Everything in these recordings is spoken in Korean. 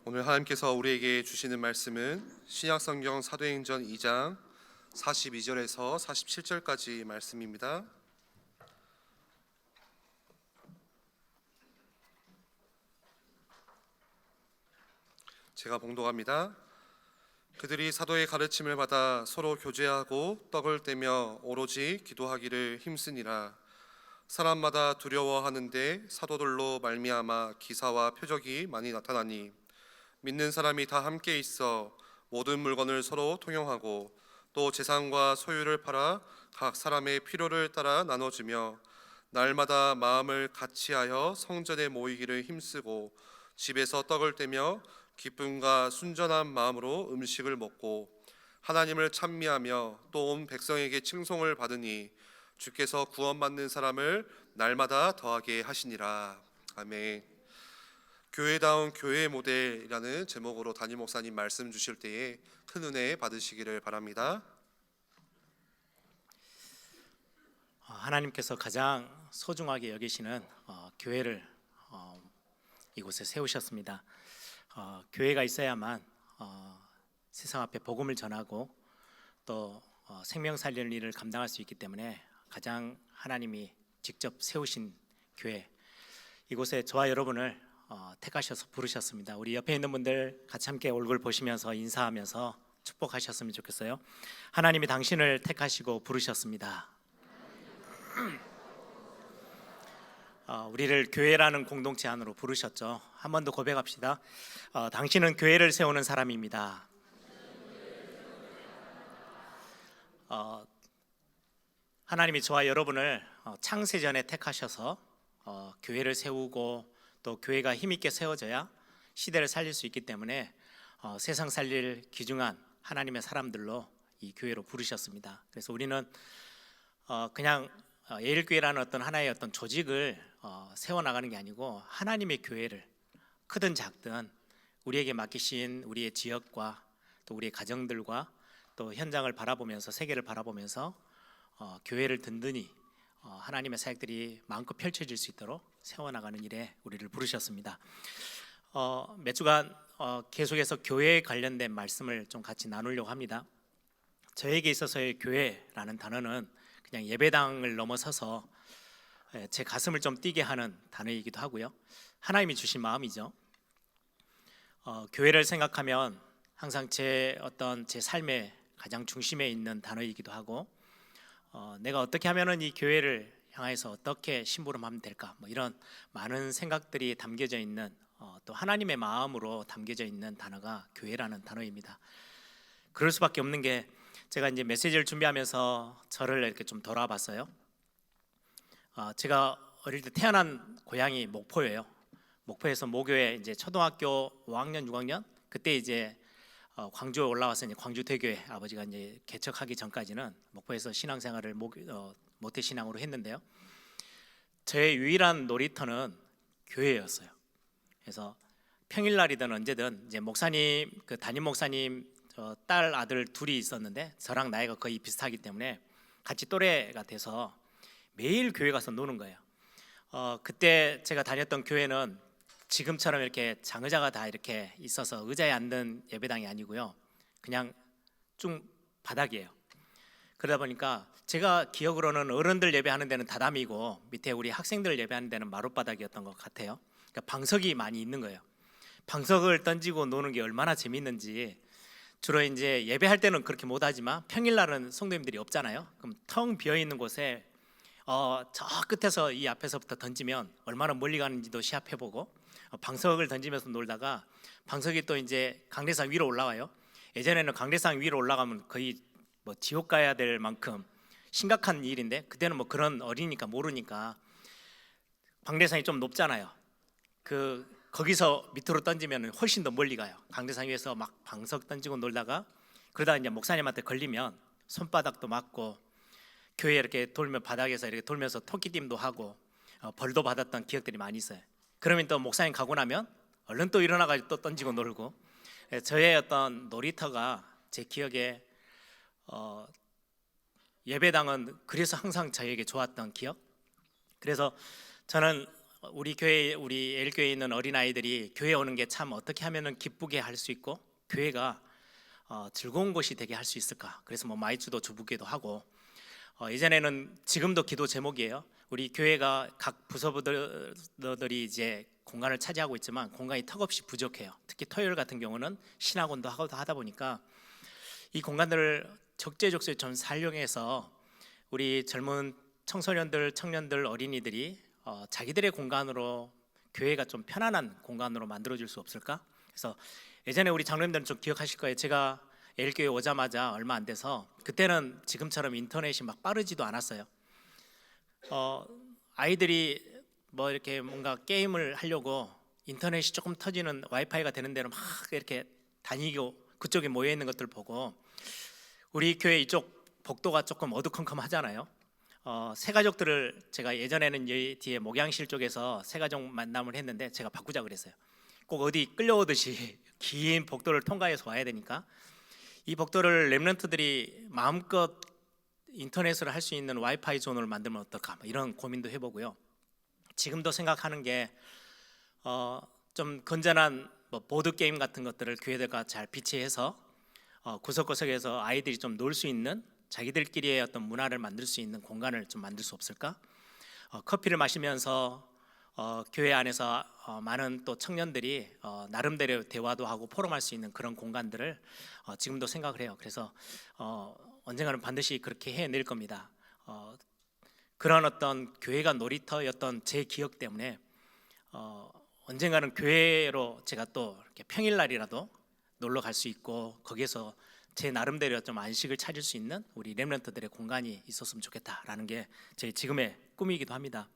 오늘 하나님께서 우리에게 주시는 말씀은 신약성경 사도행전 2장 42절에서 47절까지 말씀입니다. 제가 봉독합니다. 그들이 사도의 가르침을 받아 서로 교제하고 떡을 떼며 오로지 기도하기를 힘쓰니라. 사람마다 두려워하는데 사도들로 말미암아 기사와 표적이 많이 나타나니 믿는 사람이 다 함께 있어 모든 물건을 서로 통용하고 또 재산과 소유를 팔아 각 사람의 필요를 따라 나눠주며 날마다 마음을 같이하여 성전에 모이기를 힘쓰고 집에서 떡을 떼며 기쁨과 순전한 마음으로 음식을 먹고 하나님을 찬미하며 또 온 백성에게 칭송을 받으니 주께서 구원받는 사람을 날마다 더하게 하시니라. 아멘. 교회다운 교회의 모델이라는 제목으로 담임 목사님 말씀 주실 때에 큰 은혜 받으시기를 바랍니다. 하나님께서 가장 소중하게 여기시는 교회를 이곳에 세우셨습니다. 교회가 있어야만 세상 앞에 복음을 전하고 또 생명 살리는 일을 감당할 수 있기 때문에 가장 하나님이 직접 세우신 교회, 이곳에 저와 여러분을 택하셔서 부르셨습니다. 우리 옆에 있는 분들 같이 함께 얼굴 보시면서 인사하면서 축복하셨으면 좋겠어요. 하나님이 당신을 택하시고 부르셨습니다. 우리를 교회라는 공동체 안으로 부르셨죠. 한 번 더 고백합시다. 당신은 교회를 세우는 사람입니다. 하나님이 저와 여러분을 창세전에 택하셔서 교회를 세우고 또 교회가 힘있게 세워져야 시대를 살릴 수 있기 때문에 세상 살릴 귀중한 하나님의 사람들로 이 교회로 부르셨습니다. 그래서 우리는 그냥 예일교회라는 어떤 하나의 어떤 조직을 세워나가는 게 아니고 하나님의 교회를 크든 작든 우리에게 맡기신 우리의 지역과 또 우리의 가정들과 또 현장을 바라보면서 세계를 바라보면서 교회를 든든히 하나님의 사역들이 마음껏 펼쳐질 수 있도록 세워나가는 일에 우리를 부르셨습니다. 몇 주간 계속해서 교회에 관련된 말씀을 좀 같이 나누려고 합니다. 저에게 있어서의 교회라는 단어는 그냥 예배당을 넘어서서 제 가슴을 좀 뛰게 하는 단어이기도 하고요. 하나님이 주신 마음이죠. 교회를 생각하면 항상 제 삶의 가장 중심에 있는 단어이기도 하고 내가 어떻게 하면은 이 교회를 향해서 어떻게 심부름하면 될까, 이런 많은 생각들이 담겨져 있는 또 하나님의 마음으로 담겨져 있는 단어가 교회라는 단어입니다. 그럴 수밖에 없는 게 제가 이제 메시지를 준비하면서 저를 이렇게 좀 돌아봤어요. 제가 어릴 때 태어난 고향이 목포예요. 목포에서 모교에 이제 초등학교 5학년, 6학년 그때 이제 광주에 올라와서 이제 광주대교회 아버지가 이제 개척하기 전까지는 목포에서 신앙생활을 모태 신앙으로 했는데요. 제 유일한 놀이터는 교회였어요. 그래서 평일날이든 언제든 이제 목사님 그 담임 목사님 딸 아들 둘이 있었는데 저랑 나이가 거의 비슷하기 때문에 같이 또래가 돼서 매일 교회 가서 노는 거예요. 그때 제가 다녔던 교회는 지금처럼 이렇게 장의자가 다 이렇게 있어서 의자에 앉는 예배당이 아니고요, 그냥 쭉 바닥이에요. 그러다 보니까 제가 기억으로는 어른들 예배하는 데는 다담이고 밑에 우리 학생들 예배하는 데는 마룻바닥이었던 것 같아요. 그러니까 방석이 많이 있는 거예요. 방석을 던지고 노는 게 얼마나 재밌는지. 주로 이제 예배할 때는 그렇게 못하지만 평일날은 성도님들이 없잖아요. 그럼 텅 비어 있는 곳에 저 끝에서 이 앞에서부터 던지면 얼마나 멀리 가는지도 시합해보고 방석을 던지면서 놀다가 방석이 또 이제 강대상 위로 올라와요. 예전에는 강대상 위로 올라가면 거의 지옥 가야 될 만큼 심각한 일인데 그때는 그런 어리니까 모르니까 강대상이 좀 높잖아요. 거기서 밑으로 던지면 훨씬 더 멀리 가요. 강대상 위에서 막 방석 던지고 놀다가 그러다가 이제 목사님한테 걸리면 손바닥도 맞고 교회 이렇게 돌면 바닥에서 이렇게 돌면서 토끼띠도 하고 벌도 받았던 기억들이 많이 있어요. 그러면 또 목사님 가고 나면 얼른 또 일어나가지고 또 던지고 놀고. 저의 어떤 놀이터가 제 기억에 예배당은 그래서 항상 저에게 좋았던 기억. 그래서 저는 우리 교회 우리 L교회에 있는 어린아이들이 교회 오는 게 참 어떻게 하면은 기쁘게 할 수 있고 교회가 즐거운 곳이 되게 할 수 있을까? 그래서 뭐 마이주도 주부기도 하고 예전에는 지금도 기도 제목이에요. 우리 교회가 각 부서들이 이제 공간을 차지하고 있지만 공간이 턱없이 부족해요. 특히 토요일 같은 경우는 신학원도 하다 보니까 이 공간들을 적재적소에 좀 활용해서 우리 젊은 청소년들, 청년들, 어린이들이 자기들의 공간으로 교회가 좀 편안한 공간으로 만들어줄 수 없을까? 그래서 예전에 우리 장로님들은 좀 기억하실 거예요. 제가 L교회 오자마자 얼마 안 돼서 그때는 지금처럼 인터넷이 막 빠르지도 않았어요. 아이들이 뭐 이렇게 뭔가 게임을 하려고 인터넷이 조금 터지는 와이파이가 되는 데로 막 이렇게 다니고 그쪽에 모여 있는 것들 보고 우리 교회 이쪽 복도가 조금 어두컴컴하잖아요. 새가족들을 제가 예전에는 여기 뒤에 목양실 쪽에서 새가족 만남을 했는데 제가 바꾸자 그랬어요. 꼭 어디 끌려오듯이 긴 복도를 통과해서 와야 되니까 이 복도를 렘넌트들이 마음껏 인터넷을 할 수 있는 와이파이 존을 만들면 어떨까 이런 고민도 해보고요. 지금도 생각하는 게 좀 건전한 뭐 보드 게임 같은 것들을 교회들과 잘 비치해서 구석구석에서 아이들이 좀 놀 수 있는 자기들끼리의 어떤 문화를 만들 수 있는 공간을 좀 만들 수 없을까? 커피를 마시면서 교회 안에서 많은 또 청년들이 나름대로 대화도 하고 포럼할 수 있는 그런 공간들을 지금도 생각을 해요. 그래서 언젠가는 반드시 그렇게 해낼 겁니다. 그런 어떤 교회가 놀이터였던 제 기억 때문에 언젠가는 교회로 제가 또 이렇게 평일날이라도 놀러 갈 수 있고 거기에서 제 나름대로 좀 안식을 찾을 수 있는 우리 렘넌트들의 공간이 있었으면 좋겠다라는 게 제 지금의 꿈이기도 합니다.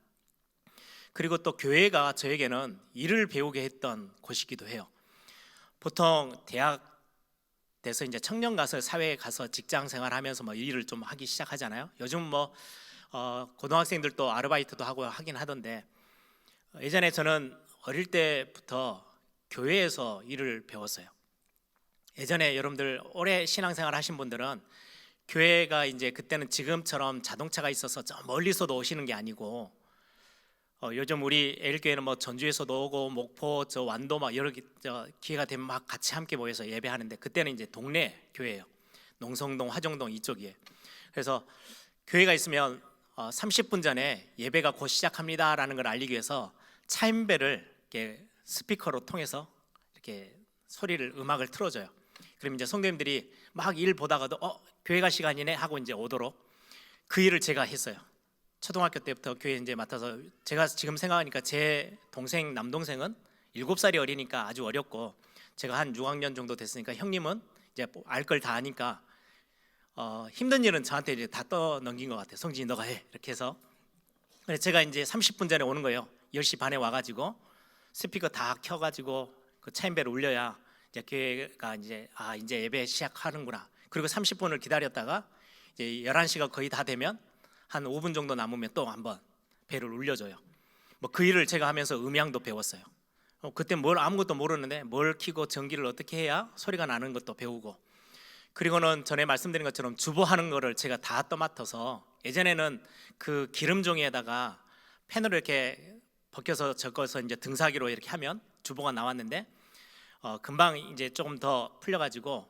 그리고 또 교회가 저에게는 일을 배우게 했던 곳이기도 해요. 보통 대학 돼서 이제 청년 가서 사회에 가서 직장 생활하면서 뭐 일을 좀 하기 시작하잖아요. 요즘 뭐 고등학생들도 아르바이트도 하고 하긴 하던데 예전에 저는 어릴 때부터 교회에서 일을 배웠어요. 예전에 여러분들 오래 신앙생활 하신 분들은 교회가 이제 그때는 지금처럼 자동차가 있어서 저 멀리서도 오시는 게 아니고 요즘 우리 L교회는 뭐 전주에서도 오고 목포 저 완도 막 여러 기회가 되면 막 같이 함께 모여서 예배하는데 그때는 이제 동네 교회예요. 농성동, 화정동 이쪽이에요. 그래서 교회가 있으면 30분 전에 예배가 곧 시작합니다라는 걸 알리기 위해서 차임벨을 이렇게 스피커로 통해서 이렇게 소리를 음악을 틀어줘요. 그럼 이제 성도님들이 막 일 보다가도 교회가 시간이네 하고 이제 오도록 그 일을 제가 했어요. 초등학교 때부터 교회 이제 맡아서 제가 지금 생각하니까 제 동생 남동생은 7살이 어리니까 아주 어렸고 제가 한 6학년 정도 됐으니까 형님은 이제 알 걸 다 아니까 힘든 일은 저한테 이제 다 떠넘긴 것 같아요. 성진이 너가 해 이렇게 해서 그래서 제가 이제 30분 전에 오는 거예요. 10시 반에 와가지고 스피커 다 켜가지고 그 차임벨을 울려야 이제 교회가 이제 이제 예배 시작하는구나. 그리고 30분을 기다렸다가 이제 11시가 거의 다 되면 한 5분 정도 남으면 또 한번 벨을 울려줘요. 뭐 그 일을 제가 하면서 음향도 배웠어요. 그때 뭘 아무것도 모르는데 뭘 켜고 전기를 어떻게 해야 소리가 나는 것도 배우고 그리고는 전에 말씀드린 것처럼 주보하는 거를 제가 다 떠맡아서 예전에는 그 기름종이에다가 펜으로 이렇게 벗겨서 적어서 이제 등사기로 이렇게 하면 주보가 나왔는데 금방 이제 조금 더 풀려가지고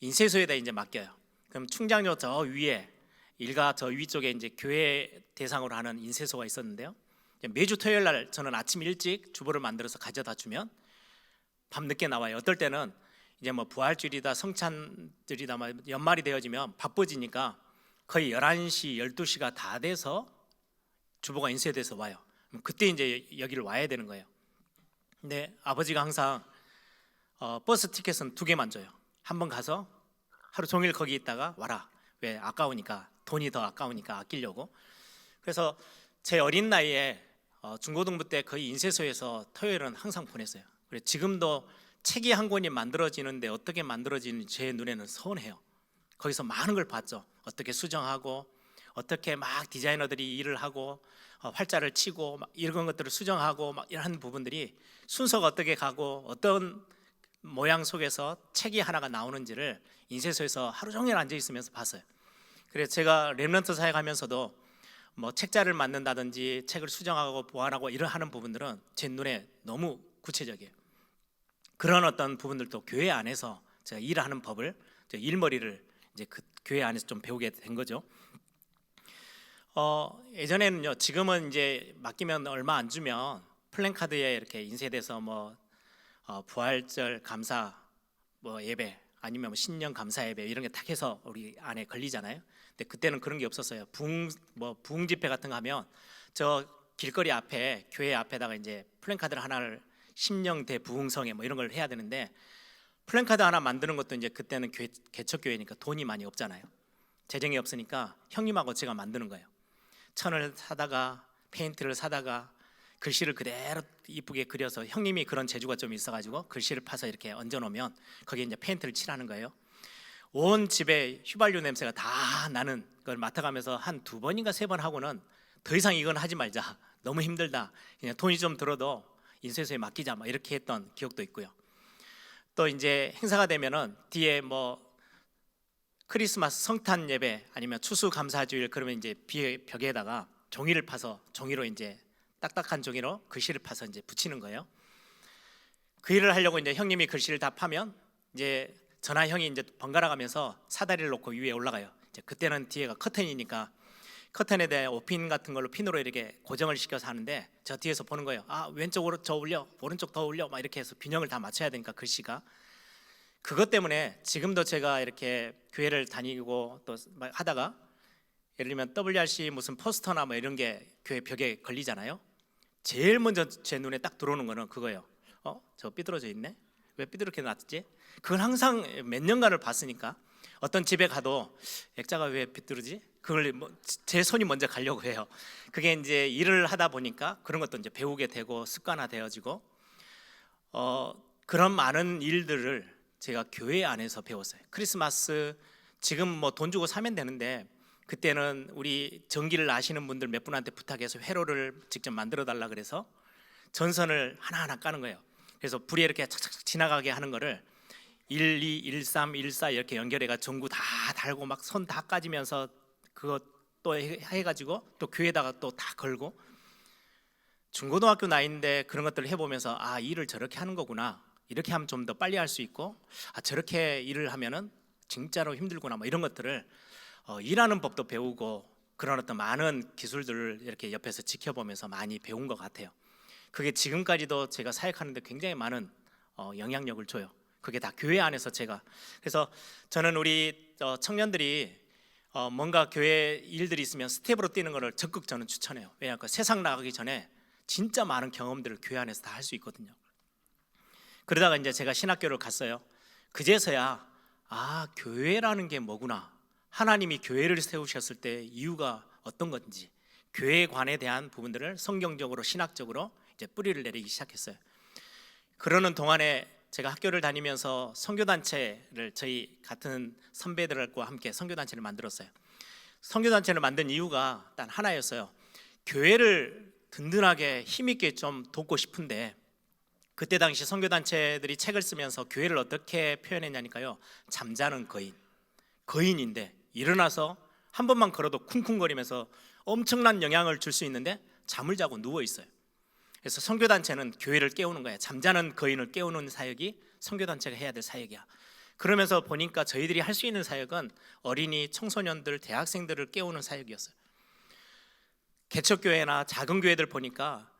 인쇄소에다 이제 맡겨요. 그럼 충장로 저 위에 일가 저 위쪽에 이제 교회 대상으로 하는 인쇄소가 있었는데요. 매주 토요일 날 저는 아침 일찍 주보를 만들어서 가져다 주면 밤 늦게 나와요. 어떨 때는 이제 뭐 부활주일이다 성찬절이다 뭐 연말이 되어지면 바빠지니까 거의 11시 12시가 다 돼서 주보가 인쇄돼서 와요. 그때 이제 여기를 와야 되는 거예요. 근데 아버지가 항상 버스 티켓은 2개만 줘요. 한번 가서 하루 종일 거기 있다가 와라. 왜? 아까우니까 돈이 더 아까우니까 아끼려고. 그래서 제 어린 나이에 중고등부 때 거의 인쇄소에서 토요일은 항상 보냈어요. 그래서 지금도 책이 한 권이 만들어지는데 어떻게 만들어지는지 제 눈에는 서운해요. 거기서 많은 걸 봤죠. 어떻게 수정하고 어떻게 막 디자이너들이 일을 하고 활자를 치고 막 이런 것들을 수정하고 막 이런 부분들이 순서가 어떻게 가고 어떤 모양 속에서 책이 하나가 나오는지를 인쇄소에서 하루 종일 앉아 있으면서 봤어요. 그래서 제가 렘넌트 사역하면서도 뭐 책자를 만든다든지 책을 수정하고 보완하고 이런 하는 부분들은 제 눈에 너무 구체적이에요. 그런 어떤 부분들도 교회 안에서 제가 일하는 법을, 제가 일머리를 이제 그 교회 안에서 좀 배우게 된 거죠. 예전에는요, 지금은 이제 맡기면 얼마 안 주면 플랜카드에 이렇게 인쇄돼서 뭐 부활절 감사 뭐 예배 아니면 뭐 신년 감사 예배 이런 게 딱 해서 우리 안에 걸리잖아요. 근데 그때는 그런 게 없었어요. 부흥 집회 같은 거 하면 저 길거리 앞에 교회 앞에다가 이제 플랜카드를 하나를 심령대 부흥성에 뭐 이런 걸 해야 되는데, 플랜카드 하나 만드는 것도 이제 그때는 개척교회니까 돈이 많이 없잖아요. 재정이 없으니까 형님하고 제가 만드는 거예요. 천을 사다가 페인트를 사다가 글씨를 그대로 이쁘게 그려서, 형님이 그런 재주가 좀 있어가지고 글씨를 파서 이렇게 얹어놓으면 거기에 이제 페인트를 칠하는 거예요. 온 집에 휘발유 냄새가 다 나는 걸 맡아가면서 한 2번인가 3번 하고는 더 이상 이건 하지 말자, 너무 힘들다, 그냥 돈이 좀 들어도 인쇄소에 맡기자, 막 이렇게 했던 기억도 있고요. 또 이제 행사가 되면은 뒤에 뭐 크리스마스 성탄 예배 아니면 추수감사주일 그러면 이제 벽에다가 종이를 파서, 종이로 이제 딱딱한 종이로 글씨를 파서 이제 붙이는 거예요. 그 일을 하려고 이제 형님이 글씨를 다 파면 이제 저나 형이 이제 번갈아 가면서 사다리를 놓고 위에 올라가요. 이제 그때는 뒤에가 커튼이니까 커튼에 대해 오핀 같은 걸로 핀으로 이렇게 고정을 시켜서 하는데, 저 뒤에서 보는 거예요. 아, 왼쪽으로 저 올려, 오른쪽 더 올려, 막 이렇게 해서 균형을 다 맞춰야 되니까 글씨가. 그것 때문에 지금도 제가 이렇게 교회를 다니고 또 하다가 예를 들면 WRC 무슨 포스터나 뭐 이런 게 교회 벽에 걸리잖아요. 제일 먼저 제 눈에 딱 들어오는 거는 그거예요. 저거 삐뚤어져 있네? 왜 삐뚤게 놨지? 그걸 항상 몇 년간을 봤으니까 어떤 집에 가도 액자가 왜 삐뚤어지? 그걸 제 손이 먼저 가려고 해요. 그게 이제 일을 하다 보니까 그런 것도 이제 배우게 되고 습관화되어지고, 그런 많은 일들을 제가 교회 안에서 배웠어요. 크리스마스 지금 뭐 돈 주고 사면 되는데, 그때는 우리 전기를 아시는 분들 몇 분한테 부탁해서 회로를 직접 만들어 달라 그래서 전선을 하나하나 까는 거예요. 그래서 불이 이렇게 착착 지나가게 하는 거를 1, 2, 1, 3, 1, 4 이렇게 연결해가 전구 다 달고 막 선 다 까지면서 그거 또 해가지고 또 교회에다가 또 다 걸고, 중고등학교 나이인데 그런 것들을 해보면서 아, 일을 저렇게 하는 거구나, 이렇게 하면 좀 더 빨리 할 수 있고, 아, 저렇게 일을 하면은 진짜로 힘들구나, 뭐 이런 것들을 일하는 법도 배우고, 그런 어떤 많은 기술들을 이렇게 옆에서 지켜보면서 많이 배운 것 같아요. 그게 지금까지도 제가 사역하는데 굉장히 많은 영향력을 줘요. 그게 다 교회 안에서 제가. 그래서 저는 우리 청년들이 뭔가 교회 일들이 있으면 스텝으로 뛰는 것을 적극 저는 추천해요. 왜냐하면 세상 나가기 전에 진짜 많은 경험들을 교회 안에서 다 할 수 있거든요. 그러다가 이제 제가 신학교를 갔어요. 그제서야 아, 교회라는 게 뭐구나, 하나님이 교회를 세우셨을 때 이유가 어떤 건지, 교회관에 대한 부분들을 성경적으로 신학적으로 이제 뿌리를 내리기 시작했어요. 그러는 동안에 제가 학교를 다니면서 선교단체를, 저희 같은 선배들과 함께 선교단체를 만들었어요. 선교단체를 만든 이유가 단 하나였어요. 교회를 든든하게 힘있게 좀 돕고 싶은데, 그때 당시 선교단체들이 책을 쓰면서 교회를 어떻게 표현했냐니까요, 잠자는 거인인데 일어나서 한 번만 걸어도 쿵쿵거리면서 엄청난 영향을 줄 수 있는데 잠을 자고 누워 있어요. 그래서 선교단체는 교회를 깨우는 거예요. 잠자는 거인을 깨우는 사역이 선교단체가 해야 될 사역이야. 그러면서 보니까 저희들이 할 수 있는 사역은 어린이, 청소년들, 대학생들을 깨우는 사역이었어요. 개척교회나 작은 교회들 보니까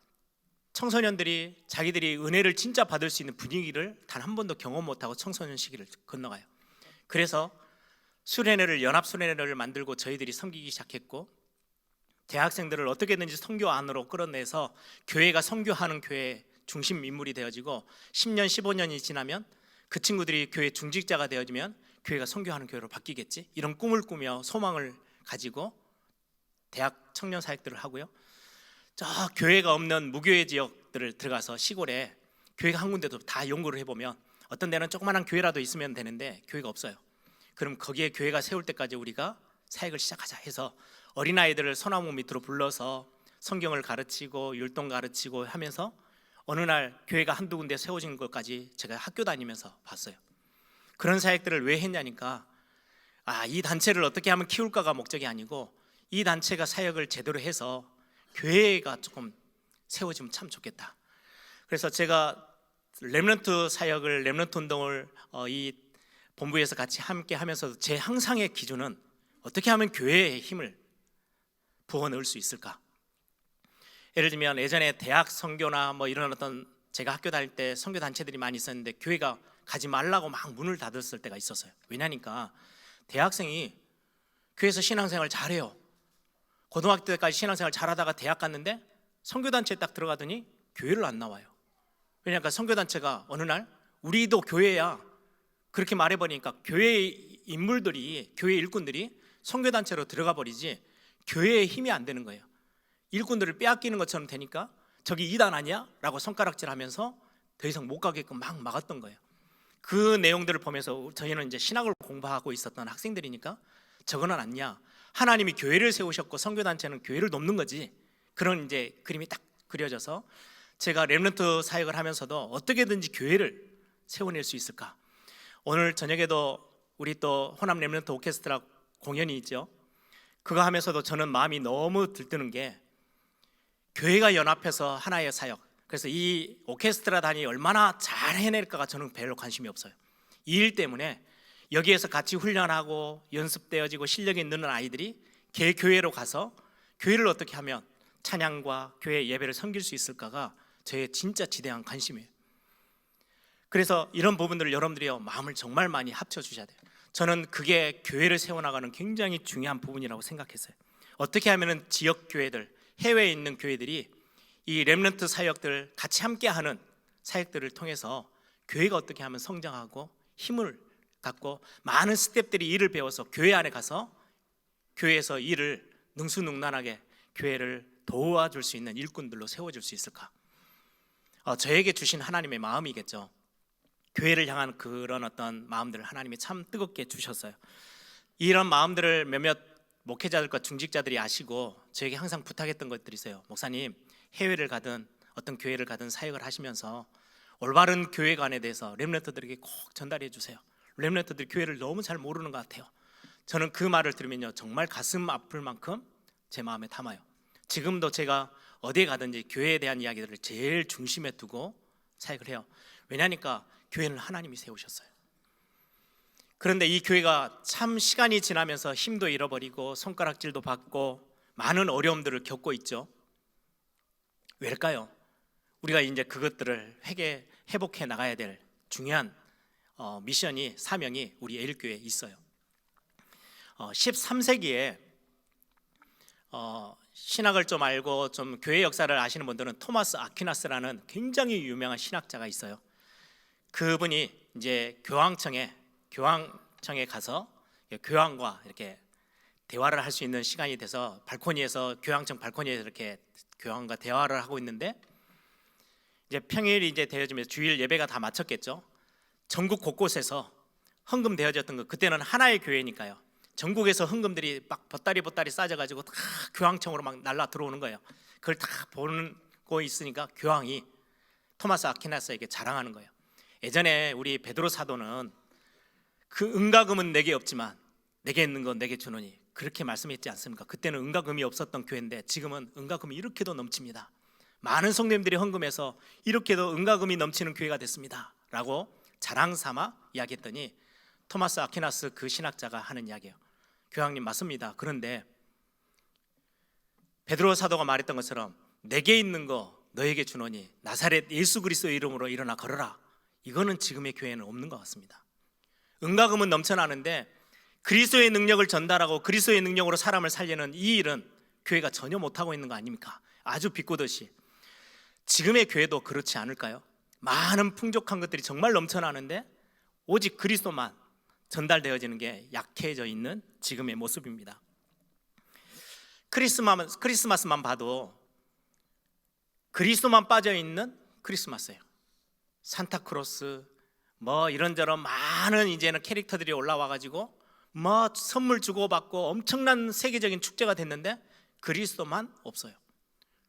청소년들이 자기들이 은혜를 진짜 받을 수 있는 분위기를 단 한 번도 경험 못하고 청소년 시기를 건너가요. 그래서 수련회를, 연합수련회를 만들고 저희들이 섬기기 시작했고, 대학생들을 어떻게든지 선교 안으로 끌어내서 교회가 선교하는 교회 중심 인물이 되어지고, 10년, 15년이 지나면 그 친구들이 교회 중직자가 되어지면 교회가 선교하는 교회로 바뀌겠지, 이런 꿈을 꾸며 소망을 가지고 대학 청년 사역들을 하고요. 저 교회가 없는 무교회 지역들을 들어가서 시골에 교회가 한 군데도 다 연구를 해보면 어떤 데는 조그마한 교회라도 있으면 되는데 교회가 없어요. 그럼 거기에 교회가 세울 때까지 우리가 사역을 시작하자 해서 어린아이들을 소나무 밑으로 불러서 성경을 가르치고 율동 가르치고 하면서 어느 날 교회가 한두 군데 세워진 것까지 제가 학교 다니면서 봤어요. 그런 사역들을 왜 했냐니까, 이 단체를 어떻게 하면 키울까가 목적이 아니고 이 단체가 사역을 제대로 해서 교회가 조금 세워지면 참 좋겠다. 그래서 제가 렘넌트 사역을, 렘넌트 운동을 이 본부에서 같이 함께 하면서도 제 항상의 기준은 어떻게 하면 교회의 힘을 부어 넣을 수 있을까? 예를 들면 예전에 대학 선교나 뭐 이런 어떤, 제가 학교 다닐 때 선교 단체들이 많이 있었는데 교회가 가지 말라고 막 문을 닫았을 때가 있었어요. 왜냐니까 대학생이 교회에서 신앙생활 잘해요. 고등학교 때까지 신앙생활 잘하다가 대학 갔는데 선교단체에 딱 들어가더니 교회를 안 나와요. 왜냐니까 선교단체가 어느 날 우리도 교회야 그렇게 말해버리니까 교회 인물들이, 교회 일꾼들이 선교단체로 들어가 버리지 교회에 힘이 안 되는 거예요. 일꾼들을 빼앗기는 것처럼 되니까 저기 이단 아니야? 라고 손가락질하면서 더 이상 못 가게끔 막 막았던 거예요. 그 내용들을 보면서 저희는 이제 신학을 공부하고 있었던 학생들이니까 저거는 아니야, 하나님이 교회를 세우셨고 선교단체는 교회를 돕는 거지, 그런 이제 그림이 딱 그려져서 제가 렘넌트 사역을 하면서도 어떻게든지 교회를 세워낼 수 있을까. 오늘 저녁에도 우리 또 호남 렘넌트 오케스트라 공연이 있죠. 그거 하면서도 저는 마음이 너무 들뜨는 게 교회가 연합해서 하나의 사역, 그래서 이 오케스트라 단이 얼마나 잘 해낼까가 저는 별로 관심이 없어요. 이 일 때문에 여기에서 같이 훈련하고 연습되어지고 실력이 느는 아이들이 개 교회로 가서 교회를 어떻게 하면 찬양과 교회 예배를 섬길 수 있을까가 저의 진짜 지대한 관심이에요. 그래서 이런 부분들을 여러분들이 마음을 정말 많이 합쳐주셔야 돼요. 저는 그게 교회를 세워나가는 굉장히 중요한 부분이라고 생각했어요. 어떻게 하면 지역 교회들, 해외에 있는 교회들이 이 렘넌트 사역들 같이 함께하는 사역들을 통해서 교회가 어떻게 하면 성장하고 힘을 갖고 많은 스태프들이 일을 배워서 교회 안에 가서 교회에서 일을 능수능란하게 교회를 도와줄 수 있는 일꾼들로 세워줄 수 있을까? 저에게 주신 하나님의 마음이겠죠. 교회를 향한 그런 어떤 마음들을 하나님이 참 뜨겁게 주셨어요. 이런 마음들을 몇몇 목회자들과 중직자들이 아시고 저에게 항상 부탁했던 것들이 있어요. 목사님, 해외를 가든 어떤 교회를 가든 사역을 하시면서 올바른 교회관에 대해서 렘넌트들에게 꼭 전달해 주세요. 렘넌트들이 교회를 너무 잘 모르는 것 같아요. 저는 그 말을 들으면요 정말 가슴 아플 만큼 제 마음에 담아요. 지금도 제가 어디에 가든지 교회에 대한 이야기들을 제일 중심에 두고 사역을 해요. 왜냐니까 교회는 하나님이 세우셨어요. 그런데 이 교회가 참 시간이 지나면서 힘도 잃어버리고 손가락질도 받고 많은 어려움들을 겪고 있죠. 왜일까요? 우리가 이제 그것들을 회복해 나가야 될 중요한 미션이, 사명이 우리 에일교회에 있어요. 13세기에 신학을 좀 알고 좀 교회 역사를 아시는 분들은 토마스 아퀴나스라는 굉장히 유명한 신학자가 있어요. 그분이 이제 교황청에 가서 교황과 이렇게 대화를 할 수 있는 시간이 돼서 발코니에서, 교황청 발코니에서 이렇게 교황과 대화를 하고 있는데, 이제 평일이 이제 되어지면서 주일 예배가 다 마쳤겠죠. 전국 곳곳에서 헌금 되어졌던 거, 그때는 하나의 교회니까요. 전국에서 헌금들이 막 보따리 싸져가지고 다 교황청으로 막 날라 들어오는 거예요. 그걸 다 보고 있으니까 교황이 토마스 아퀴나스에게 자랑하는 거예요. 예전에 우리 베드로 사도는 그 은가금은 내게 없지만 내게 있는 건 내게 주노니, 그렇게 말씀했지 않습니까? 그때는 은가금이 없었던 교회인데 지금은 은가금이 이렇게도 넘칩니다. 많은 성도님들이 헌금해서 이렇게도 은가금이 넘치는 교회가 됐습니다 라고 자랑 삼아 이야기했더니 토마스 아퀴나스 그 신학자가 하는 이야기예요. 교황님, 맞습니다. 그런데 베드로 사도가 말했던 것처럼 내게 있는 거 너에게 주노니 나사렛 예수 그리스도의 이름으로 일어나 걸어라. 이거는 지금의 교회는 없는 것 같습니다. 은가금은 넘쳐나는데 그리스도의 능력을 전달하고 그리스도의 능력으로 사람을 살리는 이 일은 교회가 전혀 못하고 있는 거 아닙니까? 아주 비꼬듯이. 지금의 교회도 그렇지 않을까요? 많은 풍족한 것들이 정말 넘쳐나는데 오직 그리스도만 전달되어지는 게 약해져 있는 지금의 모습입니다. 크리스마스만 봐도 그리스도만 빠져있는 크리스마스예요. 산타크로스 뭐 이런저런 많은 이제는 캐릭터들이 올라와가지고 뭐 선물 주고받고 엄청난 세계적인 축제가 됐는데 그리스도만 없어요.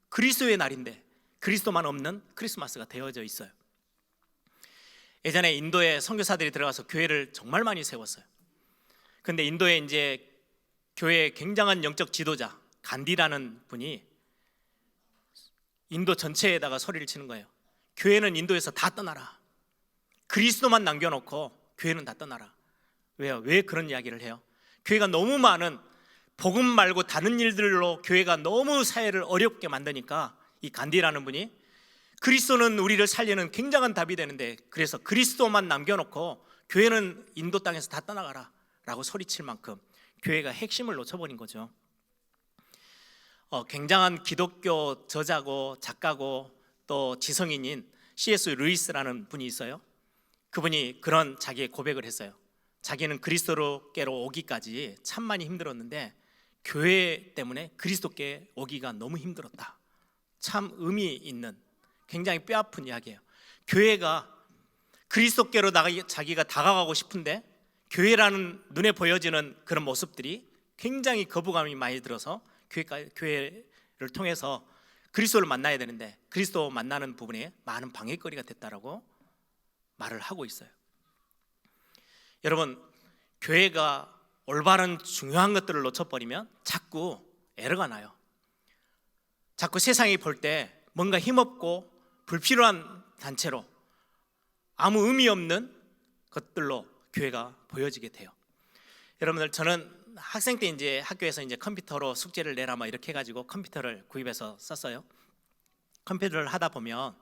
그리스도의 날인데 그리스도만 없는 크리스마스가 되어져 있어요. 예전에 인도에 선교사들이 들어가서 교회를 정말 많이 세웠어요. 근데 인도에 이제 교회의 굉장한 영적 지도자 간디라는 분이 인도 전체에다가 소리를 치는 거예요. 교회는 인도에서 다 떠나라. 그리스도만 남겨놓고 교회는 다 떠나라. 왜요? 왜 그런 이야기를 해요? 교회가 너무 많은 복음 말고 다른 일들로 교회가 너무 사회를 어렵게 만드니까 이 간디라는 분이 그리스도는 우리를 살리는 굉장한 답이 되는데, 그래서 그리스도만 남겨놓고 교회는 인도 땅에서 다 떠나가라 라고 소리칠 만큼 교회가 핵심을 놓쳐버린 거죠. 굉장한 기독교 저자고 작가고 또 지성인인 C.S. 루이스라는 분이 있어요. 그분이 그런 자기의 고백을 했어요. 자기는 그리스도께로 오기까지 참 많이 힘들었는데 교회 때문에 그리스도께 오기가 너무 힘들었다. 참 의미 있는 굉장히 뼈아픈 이야기예요. 교회가 그리스도께로 자기가 다가가고 싶은데 교회라는 눈에 보여지는 그런 모습들이 굉장히 거부감이 많이 들어서 교회를 통해서 그리스도를 만나야 되는데 그리스도 만나는 부분에 많은 방해거리가 됐다라고 말을 하고 있어요. 여러분, 교회가 올바른 중요한 것들을 놓쳐버리면 자꾸 에러가 나요. 자꾸 세상이 볼 때 뭔가 힘없고 불필요한 단체로 아무 의미 없는 것들로 교회가 보여지게 돼요. 여러분들, 저는 학생 때 이제 학교에서 이제 컴퓨터로 숙제를 내라 막 이렇게 해가지고 컴퓨터를 구입해서 썼어요. 컴퓨터를 하다 보면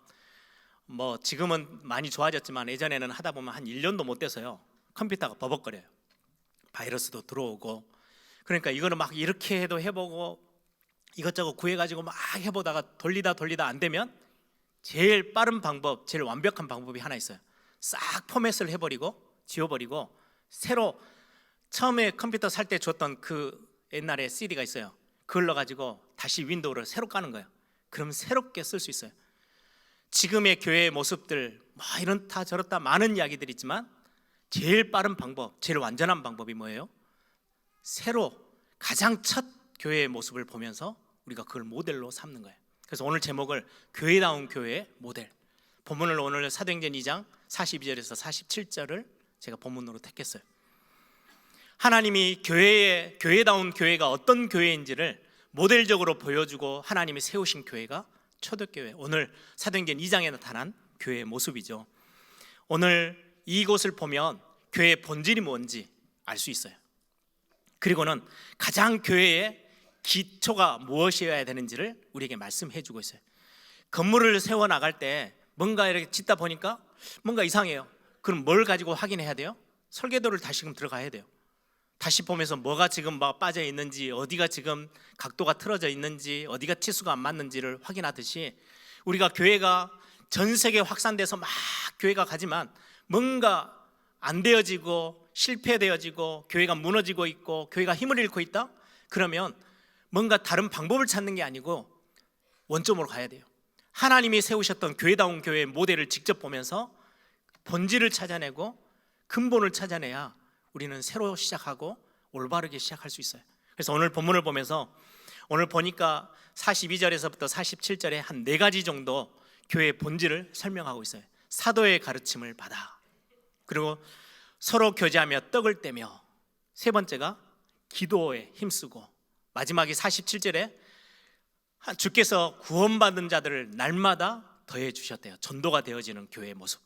뭐 지금은 많이 좋아졌지만 예전에는 하다 보면 한 1년도 못 돼서요 컴퓨터가 버벅거려요. 바이러스도 들어오고. 그러니까 이거는 막 이렇게 해도 해보고 이것저것 구해가지고 막 해보다가 돌리다 안 되면 제일 빠른 방법, 제일 완벽한 방법이 하나 있어요. 싹 포맷을 해버리고 지워버리고 새로 처음에 컴퓨터 살 때 줬던 그 옛날에 CD가 있어요. 그걸 넣어가지고 다시 윈도우를 새로 까는 거예요. 그럼 새롭게 쓸 수 있어요. 지금의 교회의 모습들 뭐 이렇다 저렇다 많은 이야기들이 있지만 제일 빠른 방법, 제일 완전한 방법이 뭐예요? 새로 가장 첫 교회의 모습을 보면서 우리가 그걸 모델로 삼는 거예요. 그래서 오늘 제목을 교회다운 교회의 모델, 본문을 오늘 사도행전 2장 42절에서 47절을 제가 본문으로 택했어요. 하나님이 교회다운 교회가 어떤 교회인지를 모델적으로 보여주고 하나님이 세우신 교회가 초대교회, 오늘 사도행전 2장에 나타난 교회의 모습이죠. 오늘 이곳을 보면 교회의 본질이 뭔지 알 수 있어요. 그리고는 가장 교회의 기초가 무엇이어야 되는지를 우리에게 말씀해 주고 있어요. 건물을 세워나갈 때 뭔가 이렇게 짓다 보니까 뭔가 이상해요. 그럼 뭘 가지고 확인해야 돼요? 설계도를 다시금 들어가야 돼요. 다시 보면서 뭐가 지금 막 빠져 있는지, 어디가 지금 각도가 틀어져 있는지, 어디가 치수가 안 맞는지를 확인하듯이 우리가 교회가 전 세계에 확산돼서 막 교회가 가지만 뭔가 안 되어지고 실패되어지고 교회가 무너지고 있고 교회가 힘을 잃고 있다? 그러면 뭔가 다른 방법을 찾는 게 아니고 원점으로 가야 돼요. 하나님이 세우셨던 교회다운 교회의 모델을 직접 보면서 본질을 찾아내고 근본을 찾아내야 우리는 새로 시작하고 올바르게 시작할 수 있어요. 그래서 오늘 본문을 보면서 오늘 보니까 42절에서부터 47절에 한 4가지 정도 교회의 본질을 설명하고 있어요. 사도의 가르침을 받아, 그리고 서로 교제하며 떡을 떼며, 세 번째가 기도에 힘쓰고, 마지막에 47절에 주께서 구원받은 자들을 날마다 더해 주셨대요. 전도가 되어지는 교회의 모습,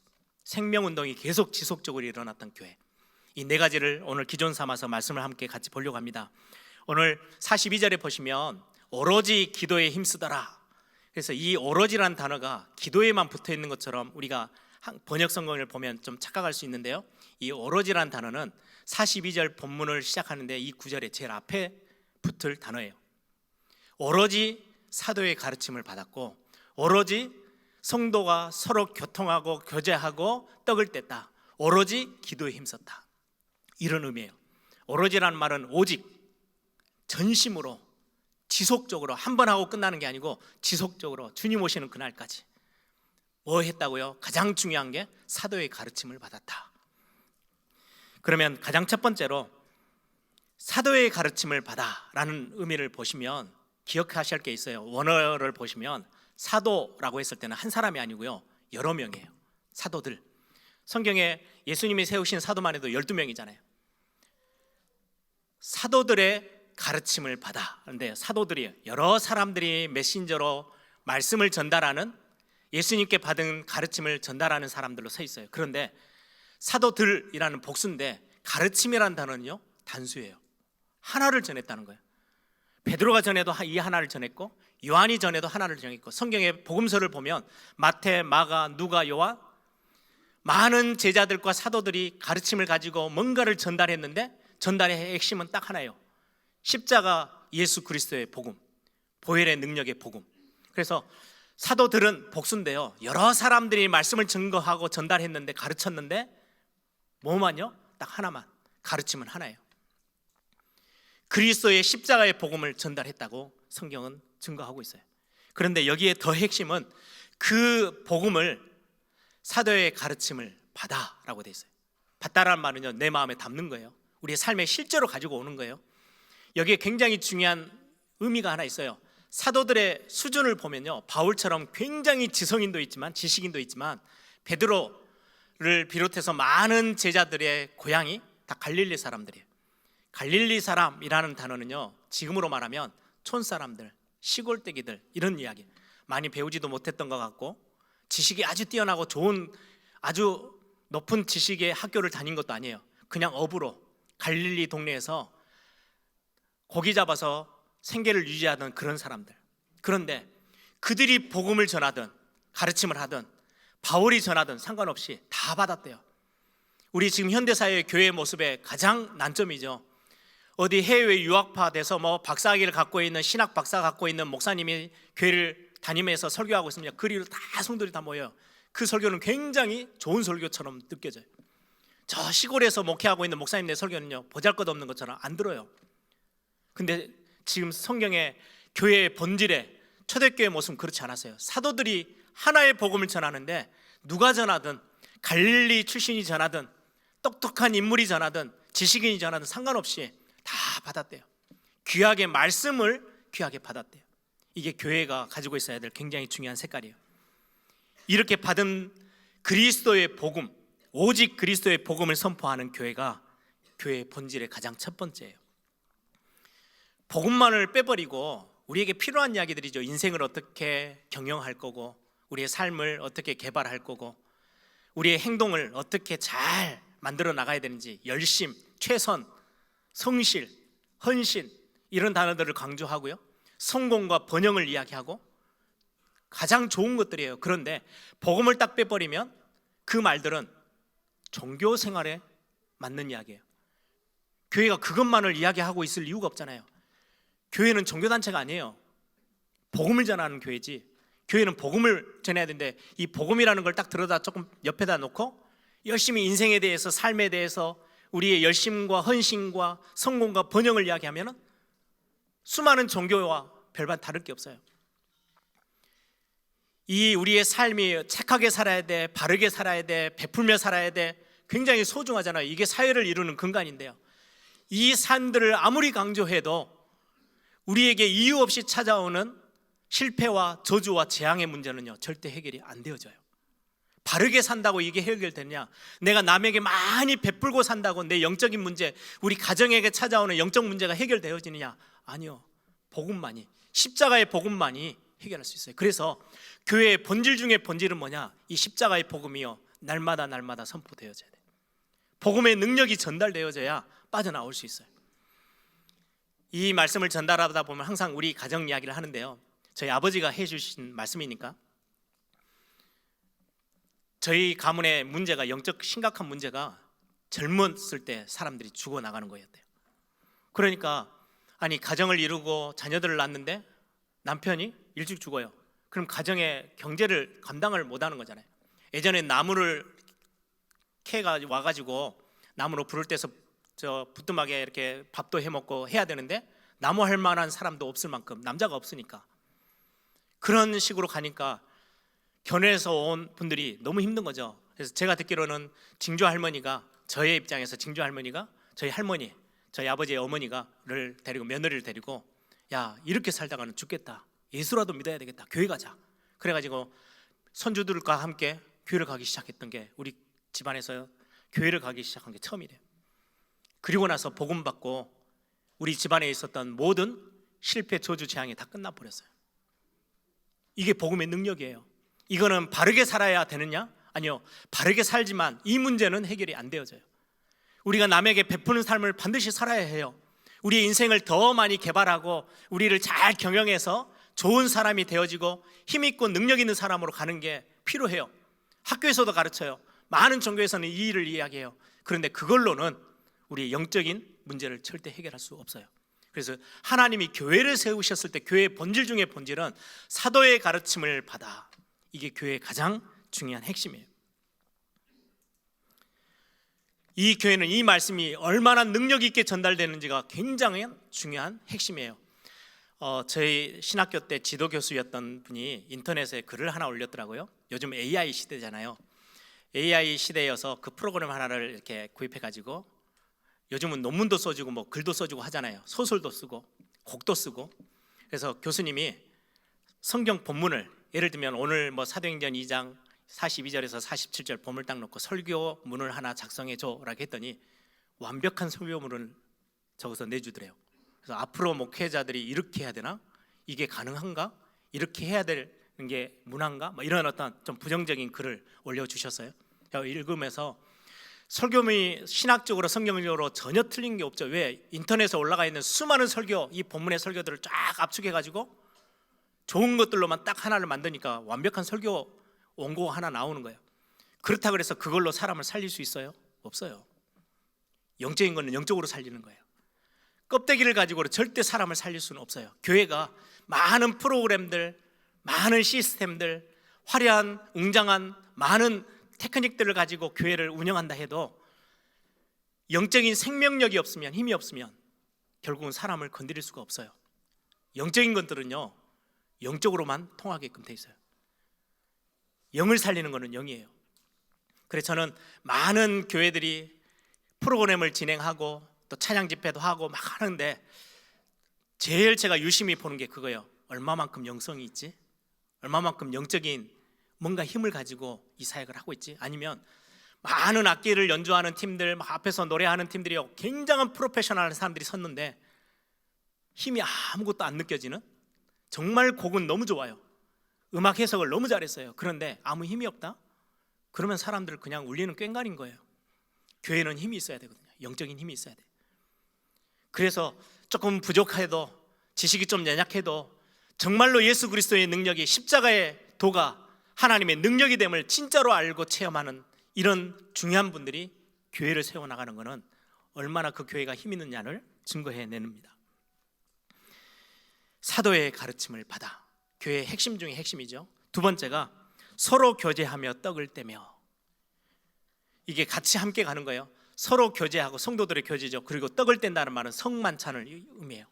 생명운동이 계속 지속적으로 일어났던 교회. 이 4가지를 오늘 기존 삼아서 말씀을 함께 같이 보려고 합니다. 오늘 42절에 보시면 오로지 기도에 힘쓰더라. 그래서 이 오로지라는 단어가 기도에만 붙어 있는 것처럼 우리가 번역 성경을 보면 좀 착각할 수 있는데요, 이 오로지라는 단어는 42절 본문을 시작하는데 이 구절의 제일 앞에 붙을 단어예요. 오로지 사도의 가르침을 받았고, 오로지 성도가 서로 교통하고 교제하고 떡을 뗐다, 오로지 기도에 힘썼다, 이런 의미예요. 오로지라는 말은 오직, 전심으로, 지속적으로, 한 번 하고 끝나는 게 아니고 지속적으로 주님 오시는 그날까지 뭐 했다고요? 가장 중요한 게 사도의 가르침을 받았다. 그러면 가장 첫 번째로 사도의 가르침을 받아라는 의미를 보시면 기억하실 게 있어요. 원어를 보시면 사도라고 했을 때는 한 사람이 아니고요, 여러 명이에요. 사도들. 성경에 예수님이 세우신 사도만 해도 12명이잖아요. 사도들의 가르침을 받아. 그런데 사도들이 여러 사람들이 메신저로 말씀을 전달하는, 예수님께 받은 가르침을 전달하는 사람들로 서 있어요. 그런데 사도들이라는 복수인데 가르침이라는 단어는요 단수예요. 하나를 전했다는 거예요. 베드로가 전에도 이 하나를 전했고, 요한이 전에도 하나를 전했고, 성경의 복음서를 보면 마태, 마가, 누가, 요한, 많은 제자들과 사도들이 가르침을 가지고 뭔가를 전달했는데 전달의 핵심은 딱 하나예요. 십자가 예수 그리스도의 복음, 보혈의 능력의 복음. 그래서 사도들은 복수인데요, 여러 사람들이 말씀을 증거하고 전달했는데, 가르쳤는데 뭐만요? 딱 하나만, 가르침은 하나예요. 그리스도의 십자가의 복음을 전달했다고 성경은 증거하고 있어요. 그런데 여기에 더 핵심은 그 복음을, 사도의 가르침을 받아라고 돼 있어요. 받다라는 말은요, 내 마음에 담는 거예요. 우리의 삶에 실제로 가지고 오는 거예요. 여기에 굉장히 중요한 의미가 하나 있어요. 사도들의 수준을 보면요, 바울처럼 굉장히 지성인도 있지만, 지식인도 있지만, 베드로를 비롯해서 많은 제자들의 고향이 다 갈릴리 사람들이에요. 갈릴리 사람이라는 단어는요, 지금으로 말하면 촌사람들, 시골떼기들, 이런 이야기. 많이 배우지도 못했던 것 같고, 지식이 아주 뛰어나고 좋은, 아주 높은 지식의 학교를 다닌 것도 아니에요. 그냥 업으로 갈릴리 동네에서 고기 잡아서 생계를 유지하던 그런 사람들. 그런데 그들이 복음을 전하든 가르침을 하든 바울이 전하든 상관없이 다 받았대요. 우리 지금 현대사회의 교회의 모습의 가장 난점이죠. 어디 해외 유학파 돼서 뭐 박사학위를 갖고 있는, 신학 박사 갖고 있는 목사님이 교회를 다니면서 설교하고 있습니다. 그 뒤로 다 성도들이 다 모여요. 그 설교는 굉장히 좋은 설교처럼 느껴져요. 저 시골에서 목회하고 있는 목사님의 설교는요, 보잘것없는 것처럼 안 들어요. 근데 지금 성경의 교회의 본질의 초대교회의 모습은 그렇지 않았어요. 사도들이 하나의 복음을 전하는데, 누가 전하든, 갈릴리 출신이 전하든, 똑똑한 인물이 전하든, 지식인이 전하든 상관없이 다 받았대요. 귀하게 말씀을 귀하게 받았대요. 이게 교회가 가지고 있어야 될 굉장히 중요한 색깔이에요. 이렇게 받은 그리스도의 복음, 오직 그리스도의 복음을 선포하는 교회가 교회의 본질의 가장 첫 번째예요. 복음만을 빼버리고 우리에게 필요한 이야기들이죠. 인생을 어떻게 경영할 거고, 우리의 삶을 어떻게 개발할 거고, 우리의 행동을 어떻게 잘 만들어 나가야 되는지, 열심, 최선, 성실, 헌신, 이런 단어들을 강조하고요, 성공과 번영을 이야기하고 가장 좋은 것들이에요. 그런데 복음을 딱 빼버리면 그 말들은 종교 생활에 맞는 이야기예요. 교회가 그것만을 이야기하고 있을 이유가 없잖아요. 교회는 종교단체가 아니에요. 복음을 전하는 교회지. 교회는 복음을 전해야 되는데, 이 복음이라는 걸 딱 들어다 조금 옆에다 놓고 열심히 인생에 대해서, 삶에 대해서, 우리의 열심과 헌신과 성공과 번영을 이야기하면 수많은 종교와 별반 다를 게 없어요. 이 우리의 삶이 착하게 살아야 돼, 바르게 살아야 돼, 베풀며 살아야 돼, 굉장히 소중하잖아요. 이게 사회를 이루는 근간인데요, 이 삶들을 아무리 강조해도 우리에게 이유 없이 찾아오는 실패와 저주와 재앙의 문제는요, 절대 해결이 안 되어져요. 바르게 산다고 이게 해결되느냐? 내가 남에게 많이 베풀고 산다고 내 영적인 문제, 우리 가정에게 찾아오는 영적 문제가 해결되어지느냐? 아니요. 복음만이, 십자가의 복음만이 해결할 수 있어요. 그래서 교회의 본질 중에 본질은 뭐냐? 이 십자가의 복음이요, 날마다 날마다 선포되어져야 돼요. 복음의 능력이 전달되어져야 빠져나올 수 있어요. 이 말씀을 전달하다 보면 항상 우리 가정 이야기를 하는데요, 저희 아버지가 해주신 말씀이니까, 저희 가문의 문제가, 영적 심각한 문제가 젊었을 때 사람들이 죽어나가는 거였대요. 그러니까 아니, 가정을 이루고 자녀들을 낳는데 남편이 일찍 죽어요. 그럼 가정의 경제를 감당을 못하는 거잖아요. 예전에 나무를 캐가 와가지고 나무로 불을 떼서 저 부뚜막에 이렇게 밥도 해먹고 해야 되는데, 나무 할 만한 사람도 없을 만큼, 남자가 없으니까 그런 식으로 가니까 견해에서 온 분들이 너무 힘든 거죠. 그래서 제가 듣기로는 징조 할머니가, 저의 입장에서 징조 할머니가 저희 할머니, 저희 아버지의 어머니가를 데리고, 며느리를 데리고, 야, 이렇게 살다가는 죽겠다, 예수라도 믿어야 되겠다, 교회 가자. 그래가지고 손주들과 함께 교회를 가기 시작했던 게, 우리 집안에서 교회를 가기 시작한 게 처음이래요. 그리고 나서 복음 받고 우리 집안에 있었던 모든 실패, 저주, 재앙이 다 끝나버렸어요. 이게 복음의 능력이에요. 이거는 바르게 살아야 되느냐? 아니요, 바르게 살지만 이 문제는 해결이 안 되어져요. 우리가 남에게 베푸는 삶을 반드시 살아야 해요. 우리의 인생을 더 많이 개발하고 우리를 잘 경영해서 좋은 사람이 되어지고 힘있고 능력 있는 사람으로 가는 게 필요해요. 학교에서도 가르쳐요. 많은 종교에서는 이 일을 이야기해요. 그런데 그걸로는 우리의 영적인 문제를 절대 해결할 수 없어요. 그래서 하나님이 교회를 세우셨을 때 교회의 본질 중의 본질은 사도의 가르침을 받아. 이게 교회의 가장 중요한 핵심이에요. 이 교회는 이 말씀이 얼마나 능력 있게 전달되는지가 굉장히 중요한 핵심이에요. 저희 신학교 때 지도 교수였던 분이 인터넷에 글을 하나 올렸더라고요. 요즘 AI 시대잖아요. AI 시대여서 그 프로그램 하나를 이렇게 구입해가지고 요즘은 논문도 써주고 뭐 글도 써주고 하잖아요. 소설도 쓰고 곡도 쓰고. 그래서 교수님이 성경 본문을 예를 들면 오늘 뭐 사도행전 2장 42절에서 47절 본문을 딱 놓고 설교문을 하나 작성해 줘라고 했더니 완벽한 설교문을 적어서 내주더래요. 그래서 앞으로 목회자들이 이렇게 해야 되나? 이게 가능한가? 이렇게 해야 되는 게 문화인가? 뭐 이런 어떤 좀 부정적인 글을 올려주셨어요. 제가 읽으면서 설교문이 신학적으로 성경적으로 전혀 틀린 게 없죠. 왜? 인터넷에 올라가 있는 수많은 설교, 이 본문의 설교들을 쫙 압축해가지고 좋은 것들로만 딱 하나를 만드니까 완벽한 설교 원고가 하나 나오는 거예요. 그렇다고 해서 그걸로 사람을 살릴 수 있어요? 없어요. 영적인 거는 영적으로 살리는 거예요. 껍데기를 가지고는 절대 사람을 살릴 수는 없어요. 교회가 많은 프로그램들, 많은 시스템들, 화려한 웅장한 많은 테크닉들을 가지고 교회를 운영한다 해도 영적인 생명력이 없으면, 힘이 없으면 결국은 사람을 건드릴 수가 없어요. 영적인 것들은요, 영적으로만 통하게끔 돼 있어요. 영을 살리는 것은 영이에요. 그래서 저는 많은 교회들이 프로그램을 진행하고 또 찬양 집회도 하고 막 하는데 제일 제가 유심히 보는 게 그거예요. 얼마만큼 영성이 있지? 얼마만큼 영적인 뭔가 힘을 가지고 이 사역을 하고 있지? 아니면 많은 악기를 연주하는 팀들, 막 앞에서 노래하는 팀들이 굉장한 프로페셔널한 사람들이 섰는데 힘이 아무것도 안 느껴지는, 정말 곡은 너무 좋아요. 음악 해석을 너무 잘했어요. 그런데 아무 힘이 없다? 그러면 사람들 그냥 울리는 꽹과리인 거예요. 교회는 힘이 있어야 되거든요. 영적인 힘이 있어야 돼요. 그래서 조금 부족해도, 지식이 좀 연약해도 정말로 예수 그리스도의 능력이, 십자가의 도가 하나님의 능력이 됨을 진짜로 알고 체험하는 이런 중요한 분들이 교회를 세워나가는 것은 얼마나 그 교회가 힘 있느냐를 증거해냅니다. 사도의 가르침을 받아. 교회의 핵심 중에 핵심이죠. 두 번째가 서로 교제하며 떡을 떼며. 이게 같이 함께 가는 거예요. 서로 교제하고, 성도들의 교제죠. 그리고 떡을 뗀다는 말은 성만찬을 의미해요.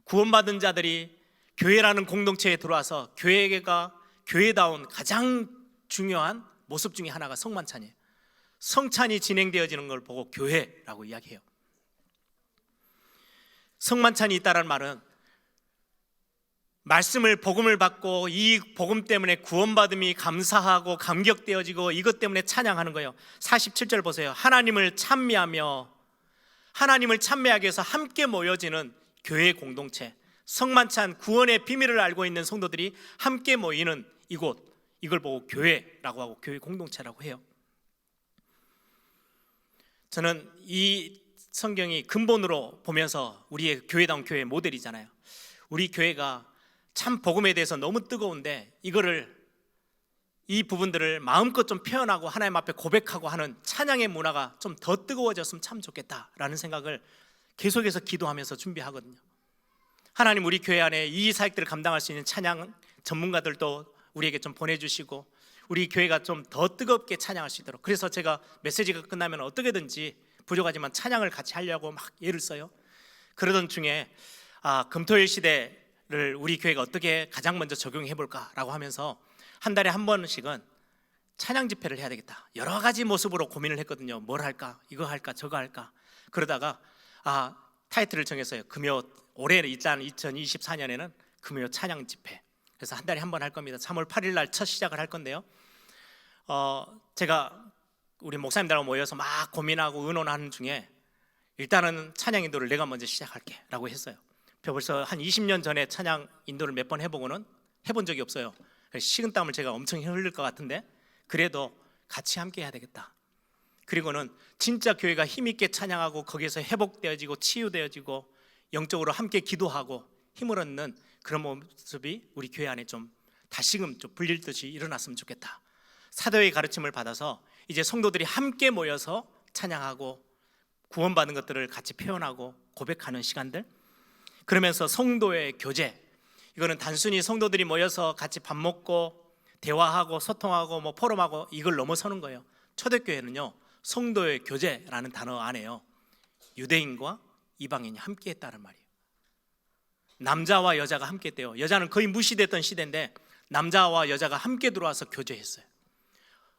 구원받은 자들이 교회라는 공동체에 들어와서 교회가 교회다운 가장 중요한 모습 중에 하나가 성만찬이에요. 성찬이 진행되어지는 걸 보고 교회라고 이야기해요. 성만찬이 있다는 말은 말씀을, 복음을 받고 이 복음 때문에 구원받음이 감사하고 감격되어지고 이것 때문에 찬양하는 거예요. 47절 보세요. 하나님을 찬미하며, 하나님을 찬미하기 위해서 함께 모여지는 교회 공동체, 성만찬, 구원의 비밀을 알고 있는 성도들이 함께 모이는 이곳, 이걸 보고 교회라고 하고 교회 공동체라고 해요. 저는 이 성경이 근본으로 보면서 우리의 교회다운 교회의 모델이잖아요. 우리 교회가 참 복음에 대해서 너무 뜨거운데 이 부분들을 마음껏 좀 표현하고 하나님 앞에 고백하고 하는 찬양의 문화가 좀 더 뜨거워졌으면 참 좋겠다라는 생각을 계속해서 기도하면서 준비하거든요. 하나님, 우리 교회 안에 이 사역들을 감당할 수 있는 찬양 전문가들도 우리에게 좀 보내주시고 우리 교회가 좀 더 뜨겁게 찬양할 수 있도록. 그래서 제가 메시지가 끝나면 어떻게든지 부족하지만 찬양을 같이 하려고 막 애를 써요. 그러던 중에 금토일 시대를 우리 교회가 어떻게 가장 먼저 적용해 볼까라고 하면서 한 달에 한 번씩은 찬양 집회를 해야 되겠다. 여러 가지 모습으로 고민을 했거든요. 뭘 할까? 이거 할까? 저거 할까? 그러다가 타이틀을 정했어요. 금요, 올해 일단 2024년에는 금요 찬양 집회. 그래서 한 달에 한 번 할 겁니다. 3월 8일 날 첫 시작을 할 건데요. 제가 우리 목사님들하고 모여서 막 고민하고 의논하는 중에 일단은 찬양 인도를 내가 먼저 시작할게 라고 했어요. 벌써 한 20년 전에 찬양 인도를 몇 번 해보고는 해본 적이 없어요. 식은땀을 제가 엄청 흘릴 것 같은데 그래도 같이 함께 해야 되겠다. 그리고는 진짜 교회가 힘있게 찬양하고 거기에서 회복되어지고 치유되어지고 영적으로 함께 기도하고 힘을 얻는 그런 모습이 우리 교회 안에 좀 다시금 좀 불릴 듯이 일어났으면 좋겠다. 사도의 가르침을 받아서 이제 성도들이 함께 모여서 찬양하고 구원받은 것들을 같이 표현하고 고백하는 시간들, 그러면서 성도의 교제, 이거는 단순히 성도들이 모여서 같이 밥 먹고 대화하고 소통하고 뭐 포럼하고 이걸 넘어서는 거예요. 초대교회는요, 성도의 교제라는 단어 안에요, 유대인과 이방인이 함께 했다는 말이에요. 남자와 여자가 함께 했대요. 여자는 거의 무시됐던 시대인데 남자와 여자가 함께 들어와서 교제했어요.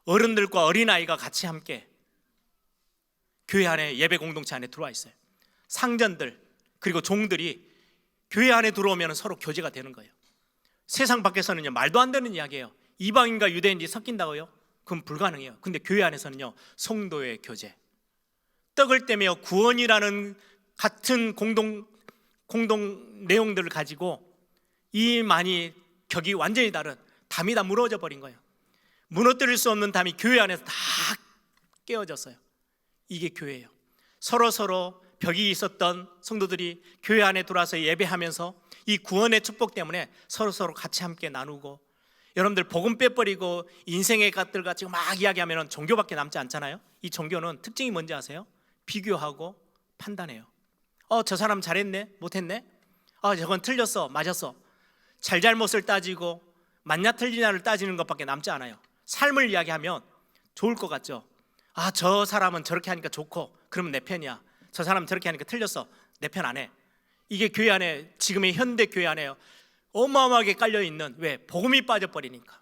어른들과 어린아이가 같이 함께 교회 안에, 예배 공동체 안에 들어와 있어요. 상전들 그리고 종들이 교회 안에 들어오면 서로 교제가 되는 거예요. 세상 밖에서는요, 말도 안 되는 이야기예요. 이방인과 유대인이 섞인다고요? 그건 불가능해요. 근데 교회 안에서는요, 성도의 교제, 떡을 떼며 구원이라는 같은 공동 내용들을 가지고 이 많이 격이 완전히 다른 담이 다 무너져 버린 거예요. 무너뜨릴 수 없는 담이 교회 안에서 다 깨어졌어요. 이게 교회예요. 서로 벽이 있었던 성도들이 교회 안에 들어와서 예배하면서 이 구원의 축복 때문에 서로 같이 함께 나누고, 여러분들 복음 빼버리고 인생의 것들 가지고 막 이야기하면 종교밖에 남지 않잖아요. 이 종교는 특징이 뭔지 아세요? 비교하고 판단해요. 저 사람 잘했네, 못했네. 저건 틀렸어, 맞았어. 잘잘못을 따지고 맞냐 틀리냐를 따지는 것밖에 남지 않아요. 삶을 이야기하면 좋을 것 같죠. 저 사람은 저렇게 하니까 좋고 그러면 내 편이야. 저 사람은 저렇게 하니까 틀렸어, 내 편 안 해. 이게 교회 안에, 지금의 현대 교회 안에 어마어마하게 깔려있는, 왜? 복음이 빠져버리니까,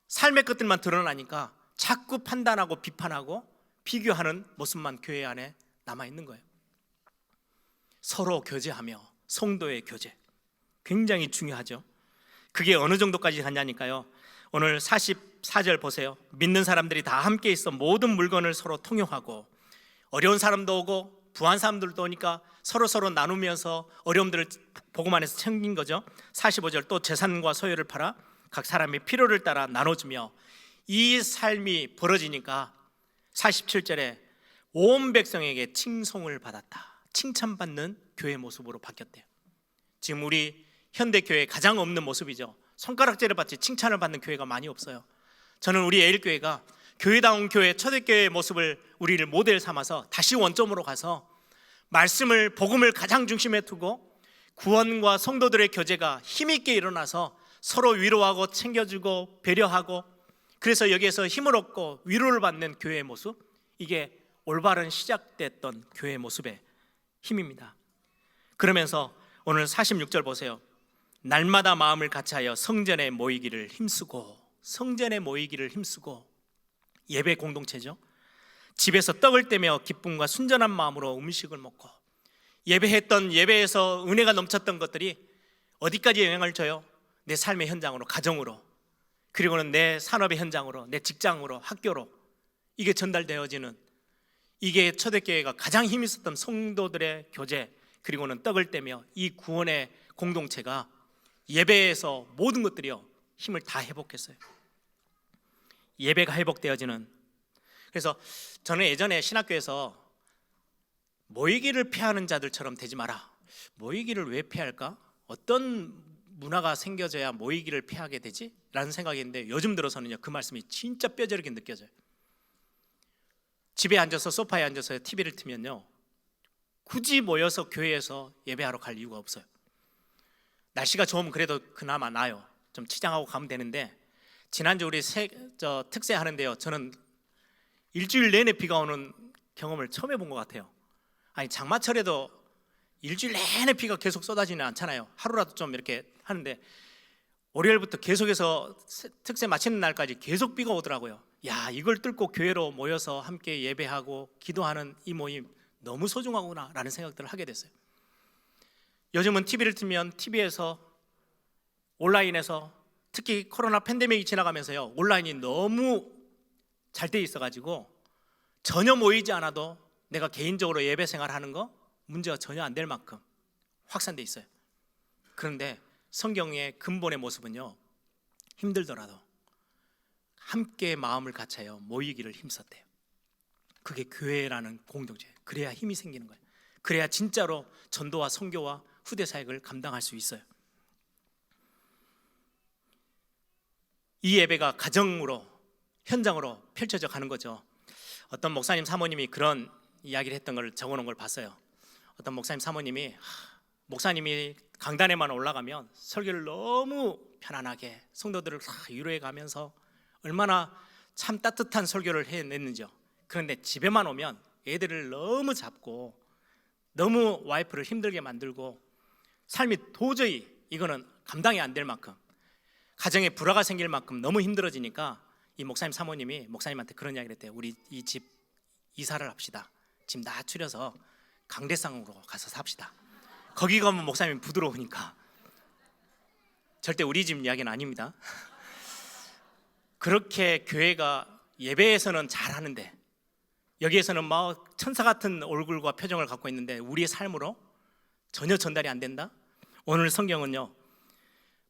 삶의 것들만 드러나니까 자꾸 판단하고 비판하고 비교하는 모습만 교회 안에 남아있는 거예요. 서로 교제하며 성도의 교제, 굉장히 중요하죠. 그게 어느 정도까지 갔냐니까요. 오늘 44절 보세요. 믿는 사람들이 다 함께 있어 모든 물건을 서로 통용하고, 어려운 사람도 오고 부한 사람들도 오니까 서로 나누면서 어려움들을 복음 안에서 챙긴 거죠. 45절, 또 재산과 소유를 팔아 각 사람의 필요를 따라 나눠주며, 이 삶이 벌어지니까 47절에 온 백성에게 칭송을 받았다. 칭찬받는 교회 모습으로 바뀌었대요. 지금 우리 현대교회 가장 없는 모습이죠. 손가락질을 받지 칭찬을 받는 교회가 많이 없어요. 저는 우리 에일교회가 교회다운 교회, 초대교회의 모습을 우리를 모델 삼아서 다시 원점으로 가서 말씀을, 복음을 가장 중심에 두고 구원과 성도들의 교제가 힘있게 일어나서 서로 위로하고 챙겨주고 배려하고, 그래서 여기에서 힘을 얻고 위로를 받는 교회의 모습, 이게 올바른 시작됐던 교회의 모습의 힘입니다. 그러면서 오늘 46절 보세요. 날마다 마음을 같이하여 성전에 모이기를 힘쓰고, 성전에 모이기를 힘쓰고, 예배 공동체죠. 집에서 떡을 떼며 기쁨과 순전한 마음으로 음식을 먹고, 예배했던, 예배에서 은혜가 넘쳤던 것들이 어디까지 영향을 줘요? 내 삶의 현장으로, 가정으로, 그리고는 내 산업의 현장으로, 내 직장으로, 학교로 이게 전달되어지는, 이게 초대교회가 가장 힘이 있었던 성도들의 교제, 그리고는 떡을 떼며 이 구원의 공동체가 예배에서 모든 것들이요, 힘을 다 회복했어요. 예배가 회복되어지는. 그래서 저는 예전에 신학교에서 모이기를 피하는 자들처럼 되지 마라. 모이기를 왜 피할까? 어떤 문화가 생겨져야 모이기를 피하게 되지? 라는 생각이 있는데, 요즘 들어서는요, 그 말씀이 진짜 뼈저리게 느껴져요. 집에 앉아서 소파에 앉아서 TV를 틀면요, 굳이 모여서 교회에서 예배하러 갈 이유가 없어요. 날씨가 좋으면 그래도 그나마 나아요. 좀 치장하고 가면 되는데, 지난주 우리 특세 하는데요, 저는 일주일 내내 비가 오는 경험을 처음 해본 것 같아요. 아니, 장마철에도 일주일 내내 비가 계속 쏟아지는 않잖아요. 하루라도 좀 이렇게 하는데, 월요일부터 계속해서 특세 마치는 날까지 계속 비가 오더라고요. 야, 이걸 뚫고 교회로 모여서 함께 예배하고 기도하는 이 모임 너무 소중하구나 라는 생각들을 하게 됐어요. 요즘은 TV를 틀면 TV에서, 온라인에서, 특히 코로나 팬데믹이 지나가면서요, 온라인이 너무 잘 돼 있어가지고 전혀 모이지 않아도 내가 개인적으로 예배 생활하는 거 문제가 전혀 안 될 만큼 확산돼 있어요. 그런데 성경의 근본의 모습은요, 힘들더라도 함께 마음을 같이하여 모이기를 힘썼대요. 그게 교회라는 공동체. 그래야 힘이 생기는 거예요. 그래야 진짜로 전도와 선교와 후대 사역을 감당할 수 있어요. 이 예배가 가정으로, 현장으로 펼쳐져 가는 거죠. 어떤 목사님 사모님이 그런 이야기를 했던 걸 적어놓은 걸 봤어요. 어떤 목사님 사모님이 목사님이 강단에만 올라가면 설교를 너무 편안하게 성도들을 위로해 가면서 얼마나 참 따뜻한 설교를 해냈는지요. 그런데 집에만 오면 애들을 너무 잡고 너무 와이프를 힘들게 만들고 삶이 도저히 이거는 감당이 안 될 만큼, 가정에 불화가 생길 만큼 너무 힘들어지니까 이 목사님 사모님이 목사님한테 그런 이야기를 했대요. 우리 이 집 이사를 합시다. 집 낮추려서 강대상으로 가서 삽시다. 거기 가면 목사님이 부드러우니까. 절대 우리 집 이야기는 아닙니다. 그렇게 교회가 예배에서는 잘하는데 여기에서는 막 천사 같은 얼굴과 표정을 갖고 있는데 우리의 삶으로 전혀 전달이 안 된다? 오늘 성경은요,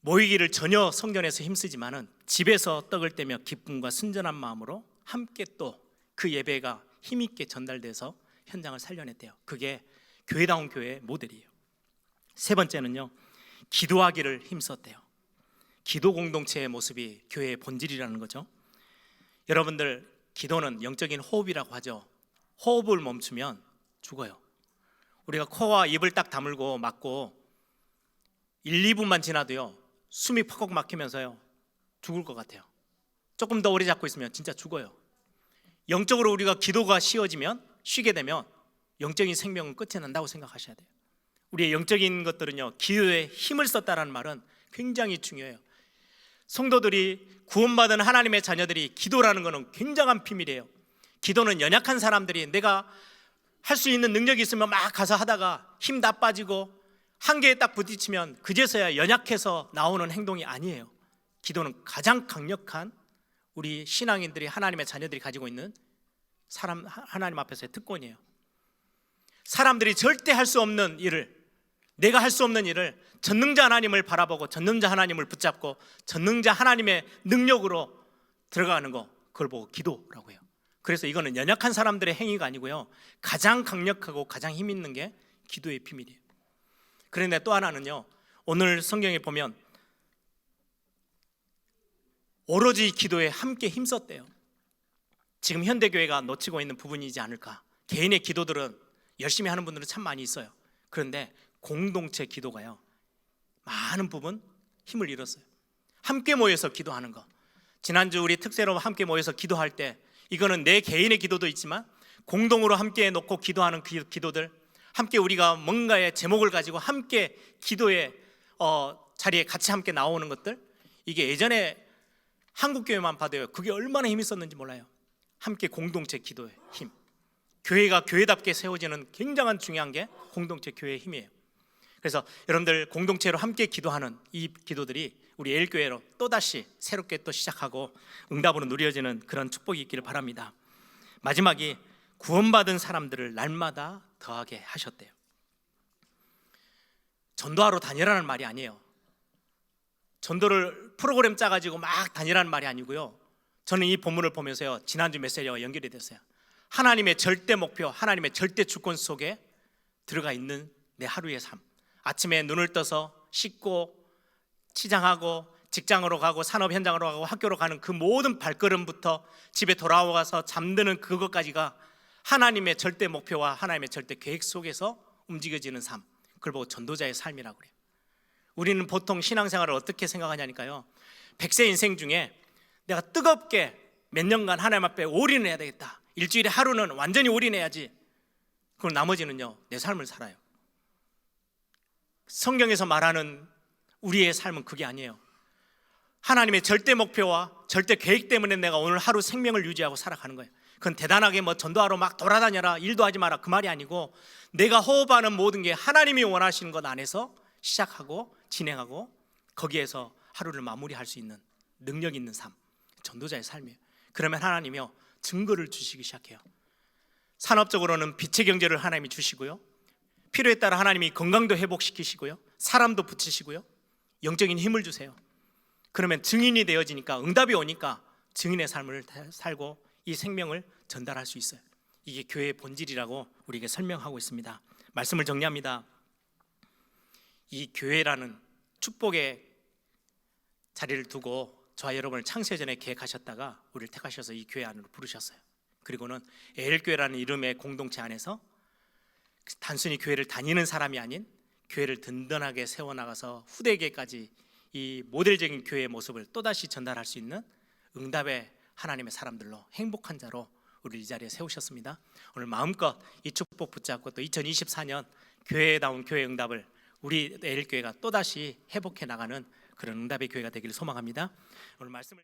모이기를 전혀 성전에서 힘쓰지만은 집에서 떡을 떼며 기쁨과 순전한 마음으로 함께 또 그 예배가 힘있게 전달돼서 현장을 살려냈대요. 그게 교회다운 교회의 모델이에요. 세 번째는요, 기도하기를 힘썼대요. 기도 공동체의 모습이 교회의 본질이라는 거죠. 여러분들, 기도는 영적인 호흡이라고 하죠. 호흡을 멈추면 죽어요. 우리가 코와 입을 딱 다물고 막고 1, 2분만 지나도요, 숨이 퍽퍽 막히면서요 죽을 것 같아요. 조금 더 오래 잡고 있으면 진짜 죽어요. 영적으로 우리가 기도가 쉬게 되면 영적인 생명은 끝이 난다고 생각하셔야 돼요. 우리의 영적인 것들은요, 기도에 힘을 썼다는 말은 굉장히 중요해요. 성도들이 구원받은 하나님의 자녀들이 기도라는 것은 굉장한 비밀이에요. 기도는 연약한 사람들이 내가 할 수 있는 능력이 있으면 막 가서 하다가 힘 다 빠지고 한계에 딱 부딪히면 그제서야 연약해서 나오는 행동이 아니에요. 기도는 가장 강력한 우리 신앙인들이, 하나님의 자녀들이 가지고 있는 하나님 앞에서의 특권이에요. 사람들이 절대 할 수 없는 일을, 내가 할 수 없는 일을 전능자 하나님을 바라보고 전능자 하나님을 붙잡고 전능자 하나님의 능력으로 들어가는 거, 그걸 보고 기도라고 해요. 그래서 이거는 연약한 사람들의 행위가 아니고요, 가장 강력하고 가장 힘 있는 게 기도의 비밀이에요. 그런데 또 하나는요, 오늘 성경에 보면 오로지 기도에 함께 힘썼대요. 지금 현대교회가 놓치고 있는 부분이지 않을까. 개인의 기도들은 열심히 하는 분들은 참 많이 있어요. 그런데 공동체 기도가요, 많은 부분 힘을 잃었어요. 함께 모여서 기도하는 거. 지난주 우리 특세로 함께 모여서 기도할 때, 이거는 내 개인의 기도도 있지만 공동으로 함께 놓고 기도하는 그 기도들, 함께 우리가 뭔가의 제목을 가지고 함께 기도의 자리에 같이 함께 나오는 것들, 이게 예전에 한국교회만 봐도요, 그게 얼마나 힘이 있었는지 몰라요. 함께 공동체 기도의 힘, 교회가 교회답게 세워지는 굉장한 중요한 게 공동체 교회의 힘이에요. 그래서 여러분들, 공동체로 함께 기도하는 이 기도들이 우리 에일교회로 또다시 새롭게 또 시작하고 응답으로 누려지는 그런 축복이 있기를 바랍니다. 마지막이 구원받은 사람들을 날마다 더하게 하셨대요. 전도하러 다니라는 말이 아니에요. 전도를 프로그램 짜가지고 막 다니라는 말이 아니고요, 저는 이 본문을 보면서요, 지난주 메시지와 연결이 됐어요. 하나님의 절대 목표, 하나님의 절대 주권 속에 들어가 있는 내 하루의 삶. 아침에 눈을 떠서 씻고 치장하고 직장으로 가고 산업 현장으로 가고 학교로 가는 그 모든 발걸음부터 집에 돌아와서 잠드는 그것까지가 하나님의 절대 목표와 하나님의 절대 계획 속에서 움직여지는 삶, 그걸 보고 전도자의 삶이라고 그래요. 우리는 보통 신앙생활을 어떻게 생각하냐니까요, 100세 인생 중에 내가 뜨겁게 몇 년간 하나님 앞에 올인해야 되겠다, 일주일에 하루는 완전히 올인해야지, 그럼 나머지는요 내 삶을 살아요. 성경에서 말하는 우리의 삶은 그게 아니에요. 하나님의 절대 목표와 절대 계획 때문에 내가 오늘 하루 생명을 유지하고 살아가는 거예요. 그건 대단하게 뭐 전도하러 막 돌아다녀라, 일도 하지 마라, 그 말이 아니고, 내가 호흡하는 모든 게 하나님이 원하시는 것 안에서 시작하고 진행하고 거기에서 하루를 마무리할 수 있는 능력 있는 삶, 전도자의 삶이에요. 그러면 하나님이요 증거를 주시기 시작해요. 산업적으로는 빛의 경제를 하나님이 주시고요, 필요에 따라 하나님이 건강도 회복시키시고요, 사람도 붙이시고요, 영적인 힘을 주세요. 그러면 증인이 되어지니까, 응답이 오니까 증인의 삶을 살고 이 생명을 전달할 수 있어요. 이게 교회의 본질이라고 우리에게 설명하고 있습니다. 말씀을 정리합니다. 이 교회라는 축복의 자리를 두고 저와 여러분을 창세 전에 계획하셨다가 우리를 택하셔서 이 교회 안으로 부르셨어요. 그리고는 에일교회라는 이름의 공동체 안에서 단순히 교회를 다니는 사람이 아닌 교회를 든든하게 세워나가서 후대에게까지 이 모델적인 교회의 모습을 또다시 전달할 수 있는 응답의 하나님의 사람들로, 행복한 자로 우리를 이 자리에 세우셨습니다. 오늘 마음껏 이 축복 붙잡고 또 2024년 교회다운 교회 응답을 우리 에일교회가 또다시 회복해 나가는 그런 응답의 교회가 되기를 소망합니다. 오늘 말씀을